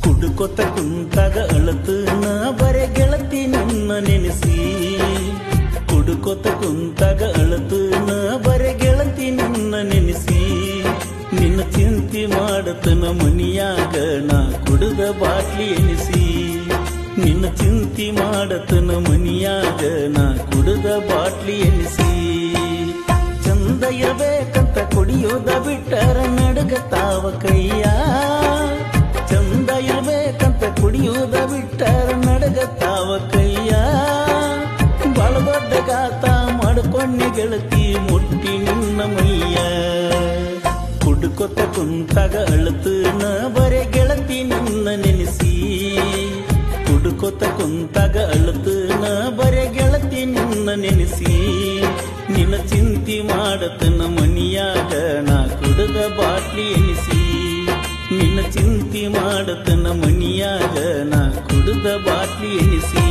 ಕುಡುಕೊತ ಕುಂತಾಗ ಅಳತನ ಬರೆ ಗೆಳತಿ ನಿನ್ನ ನೆನೆಸಿ ಕುಡುಕೊತ ಕುಂತಾಗ ಅಳತನ ಬರೆ ಗೆಳತಿ ನಿನ್ನ ನೆನೆಸಿ ನಿನ್ನ ಚಿಂತೆ ಮಾಡತನ ಮನಿಯಾಗ ನಾ ಕುಡುದ ಬಾಟ್ಲಿ ಎನಿಸಿ ನಿನ್ನ ಚಿಂತೆ ಮಾಡತನ ಮನಿಯಾಗ ನಾ ಕುಡುದ ಬಾಟ್ಲಿ ಎನಿಸಿ ಚಂದ ಇರಬೇಕಂತ ಕುಡಿಯೋದ ಬಿಟ್ಟರ ನಡಗತಾವ ಕೈಯ ಚಂದ ಇರಬೇಕಂತ ಕುಡಿಯೋದ ಬಿಟ್ಟರ ನಡಗತಾವ ಕೈಯ ಬಾಳ ದೊಡ್ಡ ಗಾತ ಮಾಡ್ಕೊಂಡೆ ಗೆಳತಿ ಮುಟ್ಟಿ ನಿನ್ನ ಮೈಯ ಕುಡುಕೊತ ಕುಂತಾಗ ಅಳತನ ಬರೆ ಗೆಳತಿ ನಿನ್ನ ನೆನೆಸಿ ಕುಡುಕೊತ ಕುಂತಾಗ ಅಳತನ ಬರೆ ಗೆಳತಿ ನಿನ್ನ ನೆನೆಸಿ ನಿನ್ನ ಚಿಂತೆ ಮಾಡತನ ಮನಿಯಾಗ ನಾ ಕುಡುದ ಬಾಟ್ಲಿ ಎನಿಸಿ ನಿನ್ನ ಚಿಂತೆ ಮಾಡತನ ಮನಿಯಾಗ ನಾ ಕುಡುದ ಬಾಟ್ಲಿ ಎನಿಸಿ